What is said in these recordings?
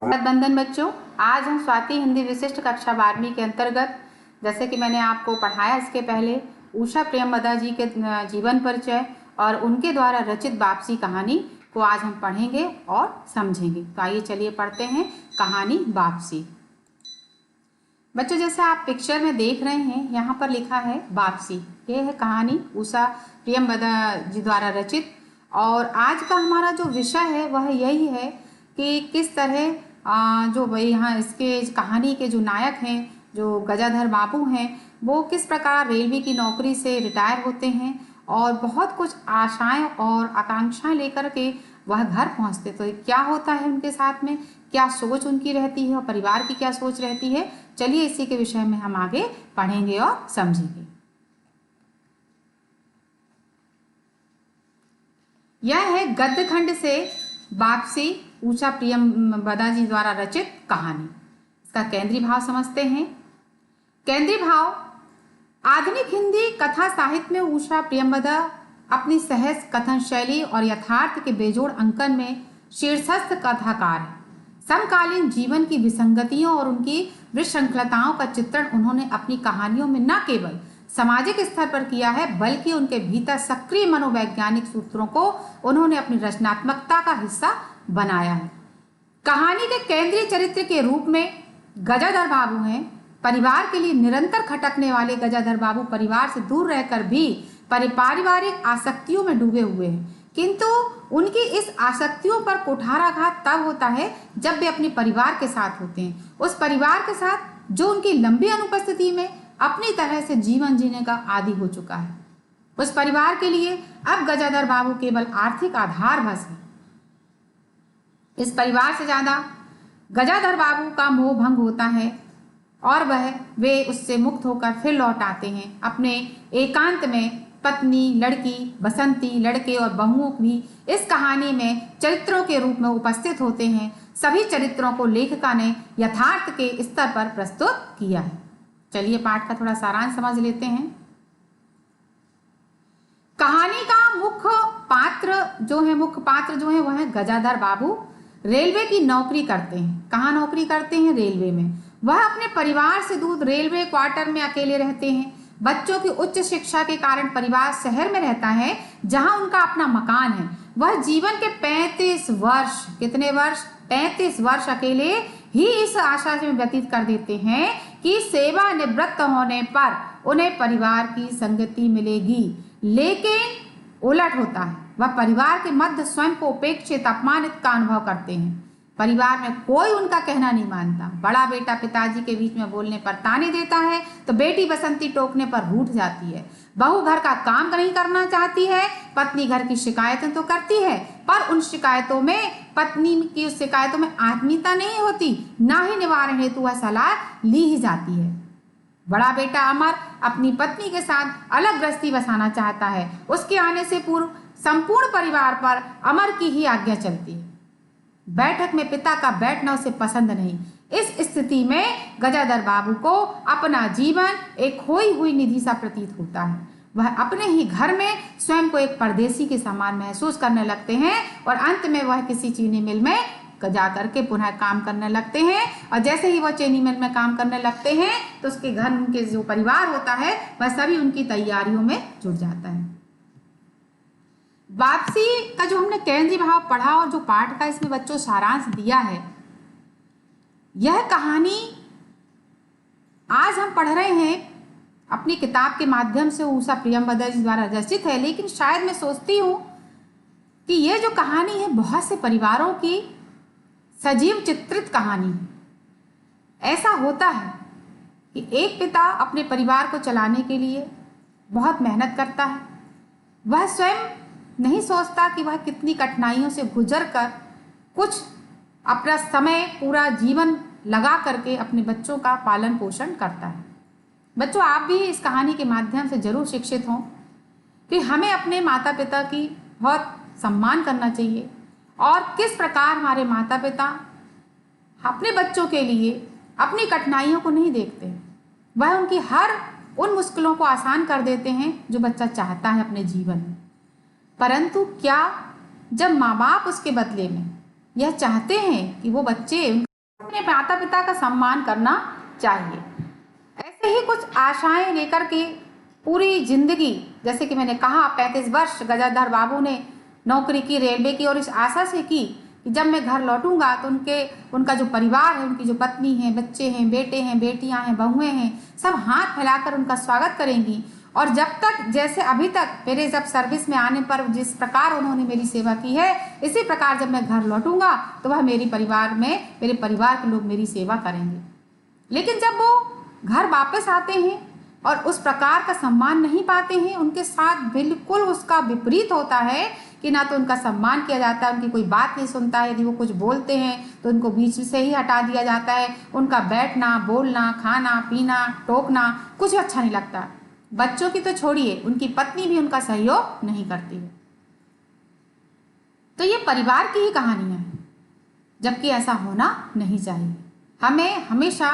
बंधन बच्चों, आज हम स्वाति हिंदी विशिष्ट कक्षा 12वीं के अंतर्गत, जैसे कि मैंने आपको पढ़ाया इसके पहले, उषा प्रियंवदा जी के जीवन परिचय और उनके द्वारा रचित वापसी कहानी को आज हम पढ़ेंगे और समझेंगे। तो आइए चलिए पढ़ते हैं कहानी वापसी। बच्चों, जैसे आप पिक्चर में देख रहे हैं, यहाँ पर लिखा है वापसी। ये है कहानी उषा प्रियंवदा जी द्वारा रचित। और आज का हमारा जो विषय है वह यही है कि किस तरह जो भाई यहाँ इसके कहानी के जो नायक हैं, जो गजाधर बाबू हैं, वो किस प्रकार रेलवे की नौकरी से रिटायर होते हैं और बहुत कुछ आशाएं और आकांक्षाएं लेकर के वह घर पहुंचते। तो क्या होता है उनके साथ में, क्या सोच उनकी रहती है और परिवार की क्या सोच रहती है, चलिए इसी के विषय में हम आगे पढ़ेंगे और समझेंगे। यह है गद्य खंड से वापसी, उषा प्रियंवदा जी द्वारा रचित कहानी। इसका केंद्रीय भाव समझते हैं। केंद्रीय भाव: आधुनिक हिंदी कथा साहित्य में उषा प्रियंवदा अपनी सहज कथन शैली और यथार्थ के बेजोड़ अंकन में शीर्षस्थ कथाकार है। समकालीन जीवन की विसंगतियों और उनकी विसंगतताओं का चित्रण उन्होंने अपनी कहानियों में न केवल सामाजिक स्तर पर किया है, बल्कि उनके भीतर सक्रिय मनोवैज्ञानिक सूत्रों को उन्होंने अपनी रचनात्मकता का हिस्सा बनाया है। कहानी के केंद्रीय चरित्र के रूप में गजाधर बाबू हैं। परिवार के लिए निरंतर खटकने वाले गजाधर बाबू परिवार से दूर रहकर भी पारिवारिक आसक्तियों में डूबे हुए हैं, किंतु उनकी इस आसक्तियों पर कुठाराघात तब होता है जब वे अपने परिवार के साथ होते हैं, उस परिवार के साथ जो उनकी लंबी अनुपस्थिति में अपनी तरह से जीवन जीने का आदी हो चुका है। उस परिवार के लिए अब गजाधर बाबू केवल आर्थिक आधार बस है। इस परिवार से ज्यादा गजाधर बाबू का मोह भंग होता है और वे उससे मुक्त होकर फिर लौट आते हैं अपने एकांत में। पत्नी, लड़की, बसंती, लड़के और बहुओं भी इस कहानी में चरित्रों के रूप में उपस्थित होते हैं। सभी चरित्रों को लेखिका ने यथार्थ के स्तर पर प्रस्तुत किया है। चलिए पाठ का थोड़ा सारांश समझ लेते हैं। कहानी का मुख्य पात्र जो है वह है गजाधर बाबू। रेलवे की नौकरी करते हैं। कहाँ नौकरी करते हैं? रेलवे में। वह अपने परिवार से दूर रेलवे क्वार्टर में अकेले रहते हैं। बच्चों की उच्च शिक्षा के कारण परिवार शहर में रहता है, जहां उनका अपना मकान है। वह जीवन के 35 वर्ष, कितने वर्ष? 35 वर्ष अकेले ही इस आशा से व्यतीत कर देते हैं कि सेवानिवृत्त होने पर उन्हें परिवार की संगति मिलेगी। लेकिन उलट होता है। वह परिवार के मध्य स्वयं को उपेक्षित, अपमानित का अनुभव करते हैं। परिवार में कोई उनका कहना नहीं मानता। बड़ा बेटा पिताजी के बीच में बोलने पर ताने देता है तो बेटी बसंती टोकने पर रूठ जाती है। बहू घर का काम नहीं करना चाहती है। पत्नी घर की शिकायतें तो करती है, पर उन शिकायतों में, पत्नी की उस शिकायतों में आत्मीयता नहीं होती, ना ही निवारण हेतु वह सलाह ली ही जाती है। बड़ा बेटा अमर अपनी पत्नी के साथ अलग गृहस्थी बसाना चाहता है। उसके आने से पूर्व संपूर्ण परिवार पर अमर की ही आज्ञा चलती है। बैठक में पिता का बैठना उसे पसंद नहीं। इस स्थिति में गजाधर बाबू को अपना जीवन एक खोई हुई निधि सा प्रतीत होता है। वह अपने ही घर में स्वयं को एक परदेसी के समान महसूस करने लगते हैं और अंत में वह किसी चीनी मिल में जा करके पुनः काम करने लगते हैं। और जैसे ही वह चीनी मिल में काम करने लगते हैं तो उसके घर, उनके जो परिवार होता है, वह सभी उनकी तैयारियों में जुट जाता है। वापसी का जो हमने केंद्रीय भाव पढ़ा और जो पाठ का इसमें बच्चों सारांश दिया है, यह कहानी आज हम पढ़ रहे हैं अपनी किताब के माध्यम से, उषा प्रियंवदा जी द्वारा रचित है। लेकिन शायद मैं सोचती हूँ कि यह जो कहानी है बहुत से परिवारों की सजीव चित्रित कहानी है। ऐसा होता है कि एक पिता अपने परिवार को चलाने के लिए बहुत मेहनत करता है। वह स्वयं नहीं सोचता कि वह कितनी कठिनाइयों से गुजरकर कुछ अपना समय, पूरा जीवन लगा करके अपने बच्चों का पालन पोषण करता है। बच्चों, आप भी इस कहानी के माध्यम से जरूर शिक्षित हों कि हमें अपने माता पिता की बहुत सम्मान करना चाहिए और किस प्रकार हमारे माता पिता अपने बच्चों के लिए अपनी कठिनाइयों को नहीं देखते। वह उनकी हर उन मुश्किलों को आसान कर देते हैं जो बच्चा चाहता है अपने जीवन में। परंतु क्या जब माँ बाप उसके बदले में यह चाहते हैं कि वो बच्चे अपने माता पिता का सम्मान करना चाहिए। ऐसे ही कुछ आशाएं लेकर के पूरी जिंदगी, जैसे कि मैंने कहा 35 वर्ष गजाधर बाबू ने नौकरी की रेलवे की, और इस आशा से की कि जब मैं घर लौटूंगा तो उनका जो परिवार है, उनकी जो पत्नी है, बच्चे हैं, बेटे हैं, बेटियां हैं, बहुएं हैं, सब हाथ फैलाकर उनका स्वागत करेंगी। और जब तक, जैसे अभी तक मेरे जब सर्विस में आने पर जिस प्रकार उन्होंने मेरी सेवा की है, इसी प्रकार जब मैं घर लौटूंगा तो वह मेरे परिवार के लोग मेरी सेवा करेंगे। लेकिन जब वो घर वापस आते हैं और उस प्रकार का सम्मान नहीं पाते हैं, उनके साथ बिल्कुल उसका विपरीत होता है कि ना तो उनका सम्मान किया जाता है, उनकी कोई बात नहीं सुनता है, यदि वो कुछ बोलते हैं तो उनको बीच से ही हटा दिया जाता है, उनका बैठना, बोलना, खाना पीना, टोकना कुछ अच्छा नहीं लगता। बच्चों की तो छोड़िए, उनकी पत्नी भी उनका सहयोग नहीं करती है। तो ये परिवार की ही कहानियां हैं, जबकि ऐसा होना नहीं चाहिए। हमें हमेशा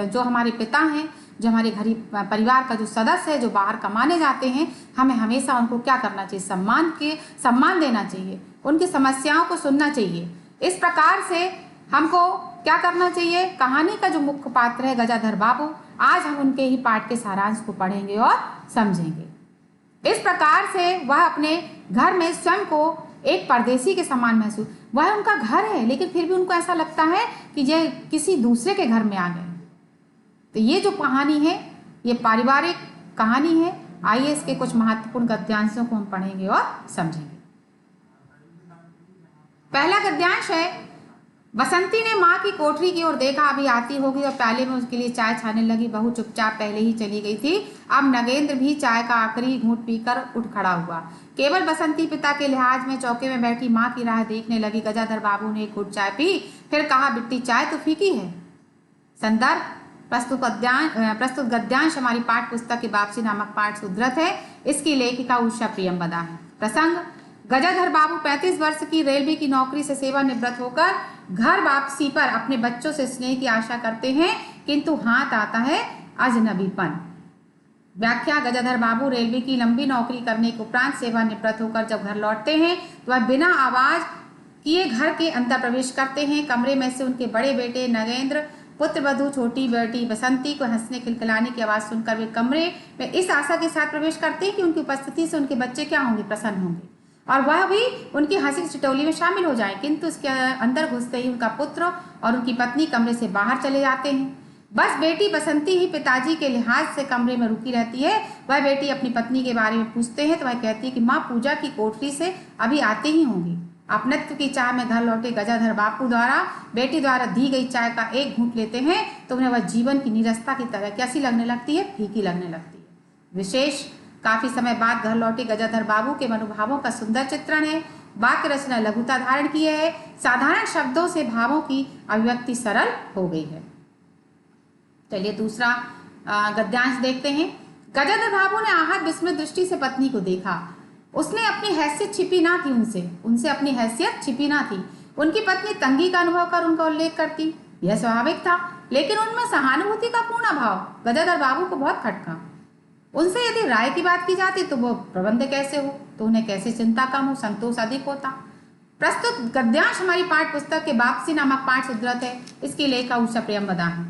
जो हमारे पिता हैं, जो हमारे घर परिवार का जो सदस्य है, जो बाहर कमाने जाते हैं, हमें हमेशा उनको क्या करना चाहिए, सम्मान देना चाहिए, उनकी समस्याओं को सुनना चाहिए। इस प्रकार से हमको क्या करना चाहिए। कहानी का जो मुख्य पात्र है गजाधर बाबू, आज हम उनके ही पाठ के सारांश को पढ़ेंगे और समझेंगे। इस प्रकार से वह अपने घर में स्वयं को एक परदेसी के समान महसूस, वह उनका घर है लेकिन फिर भी उनको ऐसा लगता है कि ये किसी दूसरे के घर में आ गए। तो ये जो कहानी है, ये पारिवारिक कहानी है। आइए इसके कुछ महत्वपूर्ण गद्यांशों को हम पढ़ेंगे और समझेंगे। पहला गद्यांश है, बसंती ने माँ की कोठरी की ओर देखा, अभी आती होगी और प्याले में उसके लिए चाय छाने लगी। बहू चुपचाप पहले ही चली गई थी। अब नगेंद्र भी चाय का आखिरी घूंट पीकर उठ खड़ा हुआ। केवल बसंती पिता के लिहाज में चौके में बैठी माँ की राह देखने लगी। गजाधर बाबू ने एक घूंट चाय पी, फिर कहा, बिट्टी चाय तो फीकी है। संदर्भ प्रस्तुत गद्यांश हमारी पाठ पुस्तक की वापसी नामक पाठ से उद्धृत है। इसकी लेखिका उषा प्रियंवदा है। प्रसंग, गजाधर बाबू 35 वर्ष की रेलवे की नौकरी से सेवानिवृत्त होकर घर वापसी पर अपने बच्चों से स्नेह की आशा करते हैं, किंतु हाथ आता है अजनबीपन। व्याख्या, गजाधर बाबू रेलवे की लंबी नौकरी करने के उपरांत सेवानिवृत्त होकर जब घर लौटते हैं तो वह बिना आवाज किए घर के अंदर प्रवेश करते हैं। कमरे में से उनके बड़े बेटे नगेंद्र, पुत्र वधू छोटी बेटी बसंती को हंसने खिलखिलाने की आवाज सुनकर वे कमरे में इस आशा के साथ प्रवेश करते हैं कि उनकी उपस्थिति से उनके बच्चे क्या होंगे, प्रसन्न होंगे और वह भी उनकी हंसी ठिठोली में शामिल हो जाए। किंतु उसके अंदर घुसते ही उनका पुत्र और उनकी पत्नी कमरे से बाहर चले जाते हैं। बस बेटी बसंती ही पिताजी के लिहाज से कमरे में रुकी रहती है। वह बेटी अपनी पत्नी के बारे में पूछते हैं तो वह कहती है कि माँ पूजा की कोठरी से अभी आते ही होंगी। अपनत्व की चाह में घर लौटे गजाधर बापू द्वारा बेटी द्वारा दी गई चाय का एक घूंट लेते हैं तो उन्हें वह जीवन की निरस्ता की तरह कैसी लगने लगती है, फीकी लगने लगती है। विशेष काफी समय बाद घर लौटे गजाधर बाबू के मनोभावों का सुंदर चित्रण है। वाक्य रचना लघुता धारण की है। साधारण शब्दों से भावों की अभिव्यक्ति सरल हो गई है। चलिए दूसरा गद्यांश देखते हैं। गजाधर बाबू ने आहत विस्मित दृष्टि से पत्नी को देखा। उसने अपनी हैसियत छिपी ना थी, उनसे अपनी हैसियत छिपी ना थी। उनकी पत्नी तंगी का अनुभव कर उनका उल्लेख करती, यह स्वाभाविक था, लेकिन उनमें सहानुभूति का पूर्ण अभाव गजाधर बाबू को बहुत खटका। उनसे यदि राय की बात की जाती तो वो प्रबंध कैसे हो, तो उन्हें कैसे चिंता कम हो, संतोष अधिक होता। प्रस्तुत गद्यांश हमारी पाठ पुस्तक के वापसी नामक पाठ से उद्धृत है। इसकी लेखिका उषा प्रियंवदा है।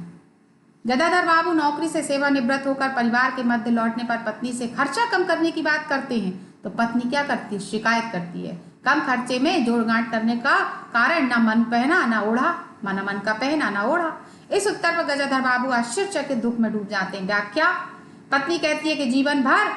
गजाधर बाबू नौकरी से सेवानिवृत्त होकर परिवार के मध्य लौटने पर पत्नी से खर्चा कम करने की बात करते हैं तो पत्नी क्या करती है, शिकायत करती है। कम खर्चे में जोड़ गांठ करने का कारण न मन पहना न ओढ़ा, मन का पहना न ओढ़ा। इस उत्तर पर गजाधर बाबू आश्चर्यचकित दुख में डूब जाते हैं। व्याख्या, पत्नी कहती है कि जीवन भर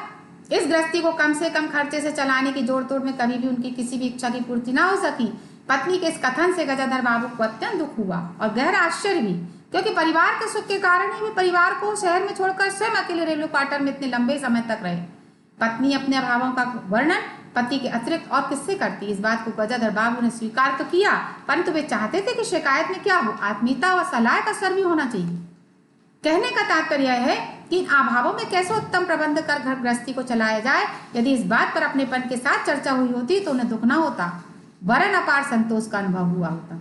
इस गृहस्थी को कम से कम खर्चे से चलाने की जोड़ तोड़ में कभी भी उनकी किसी भी इच्छा की पूर्ति ना हो सकी। पत्नी के इस कथन से गजाधर बाबू को अत्यंत दुख हुआ और गहरा आश्चर्य भी, क्योंकि परिवार के सुख के कारण ही वे परिवार को शहर में छोड़कर स्वयं अकेले रेलवे क्वार्टर में इतने लंबे समय तक रहे। पत्नी अपने अभावों का वर्णन पति के अतिरिक्त और किससे करती, इस बात को गजाधर बाबू ने स्वीकार तो किया, परंतु वे चाहते थे कि शिकायत में क्या हो, आत्मीयता व सलाह का स्वर भी होना चाहिए। कहने का तात्पर्य है कि इन अभावों में कैसे उत्तम प्रबंध कर घर गृहस्थी को चलाया जाए। यदि इस बात पर अपनेपन के साथ चर्चा हुई होती तो उन्हें दुख न होता, वरन अपार संतोष का अनुभव हुआ होता।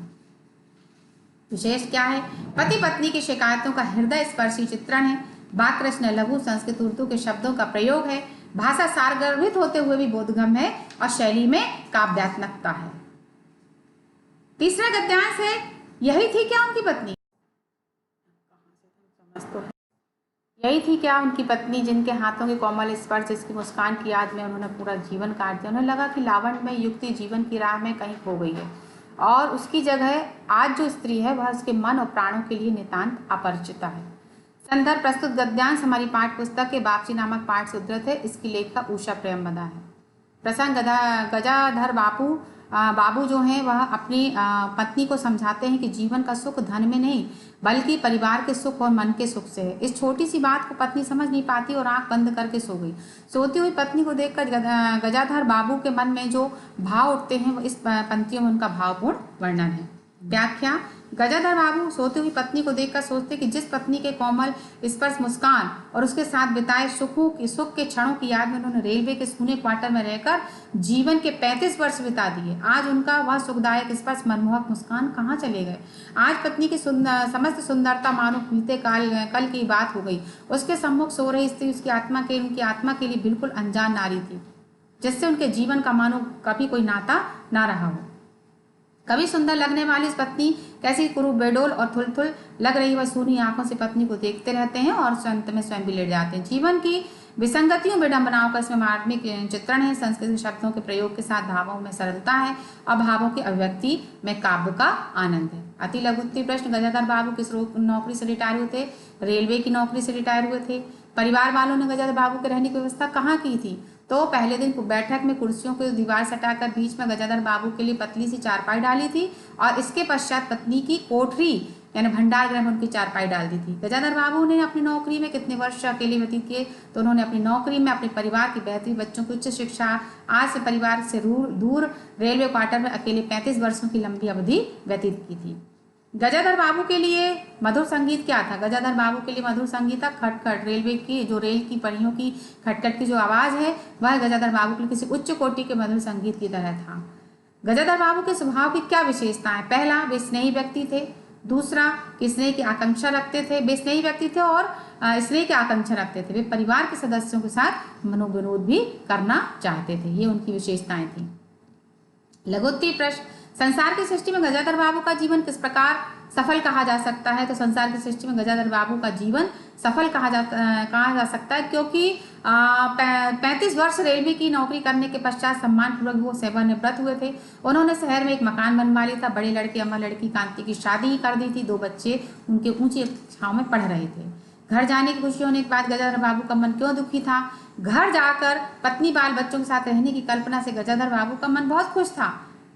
विशेष क्या है, पति पत्नी की शिकायतों का हृदय स्पर्शी चित्रण है। वाक्य रचना लघु संस्कृत उर्दू के शब्दों का प्रयोग है। भाषा सारगर्भित होते हुए भी बोधगम्य है और शैली में काव्यात्मकता है। तीसरा गद्यांश है, यही थी क्या उनकी पत्नी, यही थी क्या उनकी पत्नी जिनके हाथों के कोमल स्पर्श, जिसकी मुस्कान की याद में उन्होंने पूरा जीवन काट दिया। उन्हें लगा कि लावण्य में युक्ति जीवन की राह में कहीं खो गई है और उसकी जगह आज जो स्त्री है वह उसके मन और प्राणों के लिए नितांत अपरिचिता है। संदर्भ प्रस्तुत गद्यांश हमारी पाठ्य पुस्तक के वापसी नामक पाठ से उद्धृत है। इसकी लेखिका उषा प्रेमवदा है। प्रसंग गजाधर बाबू जो हैं वह अपनी पत्नी को समझाते हैं कि जीवन का सुख धन में नहीं बल्कि परिवार के सुख और मन के सुख से है। इस छोटी सी बात को पत्नी समझ नहीं पाती और आंख बंद करके सो गई। सोती हुई पत्नी को देखकर गजाधर बाबू के मन में जो भाव उठते हैं वो इस पंक्तियों में उनका भावपूर्ण वर्णन है। व्याख्या, गजाधर बाबू सोती हुई पत्नी को देखकर सोचते कि जिस पत्नी के कोमल स्पर्श, मुस्कान और उसके साथ बिताए सुख के क्षणों की याद में उन्होंने रेलवे के सूने क्वार्टर में रहकर जीवन के 35 वर्ष बिता दिए, आज उनका वह सुखदायक स्पर्श, मनमोहक मुस्कान कहाँ चले गए। आज पत्नी की समस्त सुंदरता मानो बीते कल की बात हो गई। उसके सम्मुख सो रही स्त्री उनकी आत्मा के लिए बिल्कुल अनजान नारी थी, जिससे उनके जीवन का मानो कभी कोई नाता ना रहा हो। कभी सुंदर लगने वाली इस पत्नी कैसी कुरूप, बेडोल और थुलथुल लग रही वह सूनी आंखों से पत्नी को देखते रहते हैं और अंत में स्वयं भी लेट जाते हैं। जीवन की विसंगतियों, विडंबनाओं का इसमें मार्मिक चित्रण है। संस्कृत शब्दों के प्रयोग के साथ भावों में सरलता है और भावों की अभिव्यक्ति में काव्य का आनंद है। अति लघुत्तम प्रश्न, गजाधर बाबू किस नौकरी से रिटायर हुए थे? रेलवे की नौकरी से रिटायर हुए थे। परिवार वालों ने गजाधर बाबू के रहने की व्यवस्था कहाँ की थी? तो पहले दिन बैठक में कुर्सियों को दीवार सटाकर बीच में गजाधर बाबू के लिए पतली सी चारपाई डाली थी और इसके पश्चात पत्नी की कोठरी यानी भंडार गृह में उनकी चारपाई डाल दी थी। गजाधर बाबू ने अपनी नौकरी में कितने वर्ष अकेले व्यतीत किए? तो उन्होंने अपनी नौकरी में अपने परिवार की बेहतरी, बच्चों की उच्च शिक्षा, आज से परिवार से दूर रेलवे क्वार्टर में अकेले 35 वर्षों की लंबी अवधि व्यतीत की थी। गजाधर बाबू के लिए मधुर संगीत क्या था? गजाधर बाबू के लिए मधुर संगीत था खटखट, रेलवे की जो रेल की पहियों की खटखट की जो आवाज है वह गजाधर बाबू के लिए किसी उच्च कोटि के मधुर संगीत की तरह था। गजाधर बाबू के स्वभाव की क्या विशेषताएं? पहला, वे स्नेही व्यक्ति थे। दूसरा, कि स्नेह की आकांक्षा रखते थे। वे स्नेही व्यक्ति थे और स्नेह की आकांक्षा रखते थे। वे परिवार के सदस्यों के साथ मनोविनोद भी करना चाहते थे। ये उनकी विशेषताएं थी। लघुत्तम प्रश्न, संसार की सृष्टि में गजाधर बाबू का जीवन किस प्रकार सफल कहा जा सकता है? तो संसार की सृष्टि में गजाधर बाबू का जीवन सफल कहा जा सकता है क्योंकि 35 वर्ष रेलवे की नौकरी करने के पश्चात सम्मानपूर्वक वो सेवानिवृत्त हुए थे। उन्होंने शहर में एक मकान बनवा लिया था। बड़े लड़के अमर लड़की कांति की शादी कर दी थी। 2 बच्चे उनके ऊंची कक्षाओं में पढ़ रहे थे। घर जाने की खुशी होने के बाद गजाधर बाबू का मन क्यों दुखी था? घर जाकर पत्नी बाल बच्चों के साथ रहने की कल्पना से गजाधर बाबू का मन बहुत खुश था,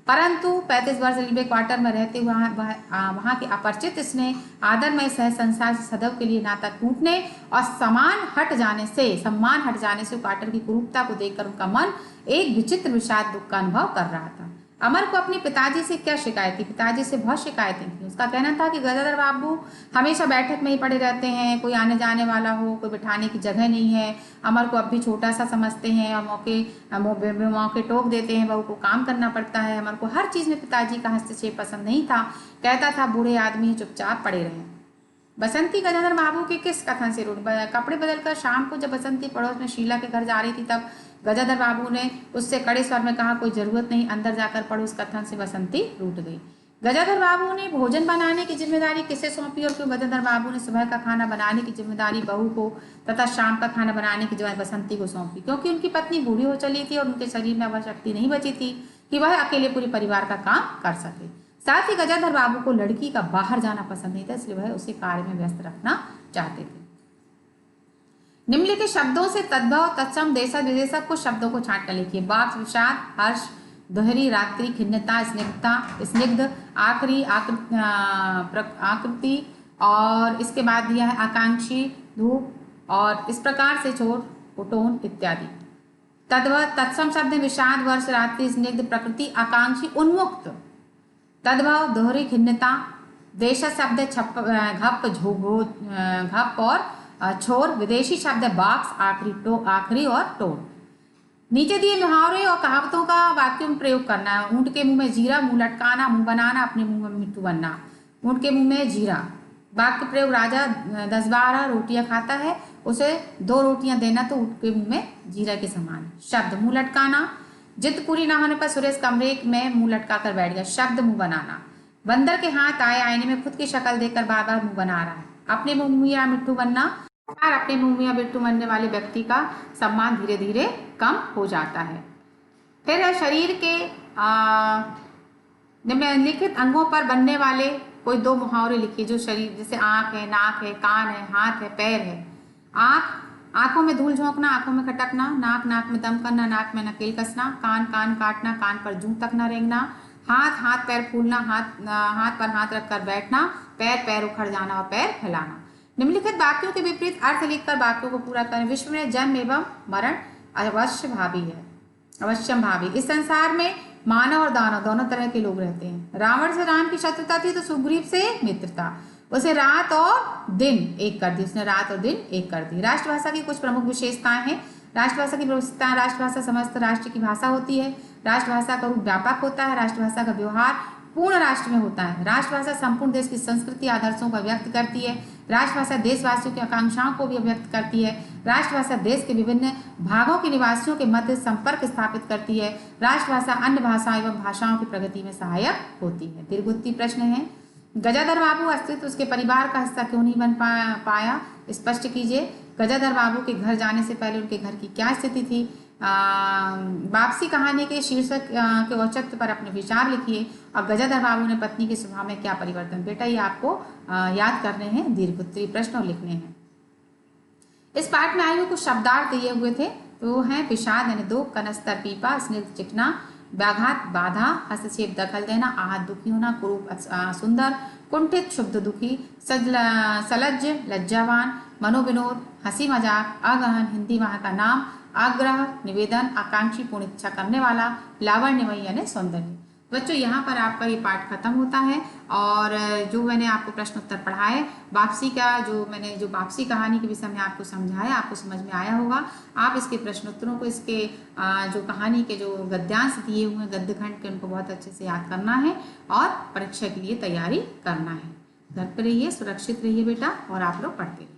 परंतु 35 वर्ष रेलवे क्वार्टर में रहते हुए वहाँ के अपरिचित स्नेह, आदरमय सह संसार से सदैव के लिए नाता टूटने और सम्मान हट जाने से क्वार्टर की कुरूपता को देखकर उनका मन एक विचित्र विषाद दुख का अनुभव कर रहा था। अमर को अपने पिताजी से क्या शिकायत थी? पिताजी से बहुत शिकायतें थी। उसका कहना था कि गजाधर बाबू हमेशा बैठक में ही पड़े रहते हैं, कोई आने जाने वाला हो, कोई बिठाने की जगह नहीं है। अमर को अब भी छोटा सा समझते हैं और मौके टोक देते हैं। बहू को काम करना पड़ता है। अमर को हर चीज़ में पिताजी का हस्तक्षेप पसंद नहीं था। कहता था बूढ़े आदमी चुपचाप पड़े रहे। बसंती गजाधर बाबू के किस कथन से रूठ? कपड़े बदलकर शाम को जब बसंती पड़ोस में शीला के घर जा रही थी तब गजाधर बाबू ने उससे कड़े स्वर में कहा, कोई जरूरत नहीं, अंदर जाकर पढ़ो। उस कथन से बसंती रूठ गई। गजाधर बाबू ने भोजन बनाने की जिम्मेदारी किसे सौंपी और क्यों? गजाधर बाबू ने सुबह का खाना बनाने की जिम्मेदारी बहू को तथा शाम का खाना बनाने की जिम्मेदारी बसंती को सौंपी, क्योंकि उनकी पत्नी बूढ़ी हो चली थी और उनके शरीर में वह शक्ति नहीं बची थी कि वह अकेले पूरे परिवार का काम कर सके। साथ ही गजाधर बाबू को लड़की का बाहर जाना पसंद नहीं था, इसलिए वह उसे कार्य में व्यस्त रखना चाहते थे। निम्नलिखित शब्दों से तद्भव, तत्सम, देशज, विदेशक कुछ शब्दों को छांट कर लिखिए। बाक्स, विषाद, हर्ष, दोहरी, रात्रि, खिन्नता, स्निग्ध, आखिरी, आकृति और इसके बाद दिया है आकांक्षी, धूप और इस प्रकार से छोट, उटोन इत्यादि। तद्भव, तत्सम शब्द विषाद, वर्ष, रात्रि, स्निग्ध, प्रकृति, आकांक्षी, उन्मुक्त। तद्भव, दोहरी, खिन्नता। देशज शब्द घप, झोघो, घप और छोर। विदेशी शब्द बॉक्स, आखिरी और टोन। नीचे दिए मुहावरे और कहावतों का वाक्यों में प्रयोग करना है। ऊंट के मुंह में जीरा, मुंह लटकाना, मुंह बनाना, अपने मुंह में मिट्टू बनना। ऊंट के मुंह में जीरा। वाक्य प्रयोग, राजा 10-12 रोटियां खाता है, उसे 2 रोटियां देना तो ऊंट के मुंह में जीरा के समान। शब्द, मुंह लटकाना। जिद पूरी ना होने पर सुरेश कमरे में मुंह लटका कर बैठ गया। शब्द, मुंह बनाना। बंदर के हाथ आए आईने में खुद की शक्ल देखकर बार बार मुंह बना रहा है। अपने मुंह या मिट्टू बनना और अपने मुंह या मिट्टू बनने वाले व्यक्ति का सम्मान धीरे धीरे कम हो जाता है। फिर है शरीर के निम्नलिखित अंगों पर बनने वाले कोई दो मुहावरे लिखिए जो शरीर, जैसे आंख है, नाक है, कान है, हाथ है, पैर है। आंख, आंखों में धूल झोंकना, आंखों में खटकना। नाक, नाक में दम करना, नाक में नकेल कसना। कान, कान काटना, कान पर जूं तक न रेंगना। हाथ, हाथ पैर फूलना, हाथ पर हाथ रखकर बैठना। पैर, पैर उखड़ जाना और पैर फैलाना। निम्नलिखित वाक्यों के विपरीत अर्थ लिखकर वाक्यों को पूरा करें। विश्व में जन्म एवं मरण अवश्य भावी है, अवश्यम भावी। इस संसार में मानव और दानव दोनों तरह के लोग रहते हैं। रावण से राम की शत्रुता थी तो सुग्रीव से मित्रता। उसे रात और दिन एक कर दी, उसने रात और दिन एक कर दी। राष्ट्रभाषा की कुछ प्रमुख विशेषताएं हैं। राष्ट्रभाषा की विशेषताएं, राष्ट्रभाषा समस्त राष्ट्र की भाषा होती है। राष्ट्रभाषा का रूप व्यापक होता है। राष्ट्रभाषा का व्यवहार पूर्ण राष्ट्र में होता है। राष्ट्रभाषा संपूर्ण देश की संस्कृति आदर्शों को व्यक्त करती है। राष्ट्रभाषा देशवासियों की आकांक्षाओं को भी व्यक्त करती है। राष्ट्रभाषा देश के विभिन्न भागों के निवासियों के मध्य संपर्क स्थापित करती है। राष्ट्रभाषा अन्य भाषाओं एवं भाषाओं की प्रगति में सहायक होती है। दीर्घोक्ति प्रश्न है, गजाधर बाबू अस्तित्व उसके परिवार का हिस्सा क्यों नहीं बन पाया, स्पष्ट कीजिए। गजाधर बाबू के घर जाने से पहले उनके घर की क्या स्थिति थी। वापसी कहानी के शीर्षक के औचित्य पर अपने विचार लिखिए। और गजाधर बाबू ने पत्नी के स्वभाव में क्या परिवर्तन। बेटा ये आपको याद करने हैं, दीर्घोत्तरीय प्रश्न और लिखने हैं। इस पाठ में आए हुए कुछ शब्दार्थ दिए हुए थे, तो वो हैं विषाद यानी दुख, कनस्तर पीपा, स्निग्ध चिकना, व्याघात बाधा, हस्तक्षेप दखल देना, आहत दुखी होना, कुरूप सुंदर, कुंठित शुद्ध दुखी, सलज्ज लज्जावान, मनोविनोद हंसी मजाक, अगहन हिंदी वहाँ का नाम, आग्रह निवेदन, आकांक्षी पूर्ण इच्छा करने वाला, लावण्यमयी यानी सौंदर्य। बच्चों यहाँ पर आपका ये पाठ खत्म होता है। और जो मैंने आपको प्रश्न उत्तर पढ़ाए, वापसी का जो वापसी कहानी के विषय में आपको समझाया, आपको समझ में आया होगा। आप इसके प्रश्नोत्तरों को, इसके जो कहानी के जो गद्यांश दिए हुए हैं गद्य खंड के, उनको बहुत अच्छे से याद करना है और परीक्षा के लिए तैयारी करना है। घर पर रहिए, सुरक्षित रहिए बेटा, और आप लोग पढ़ते रहिए।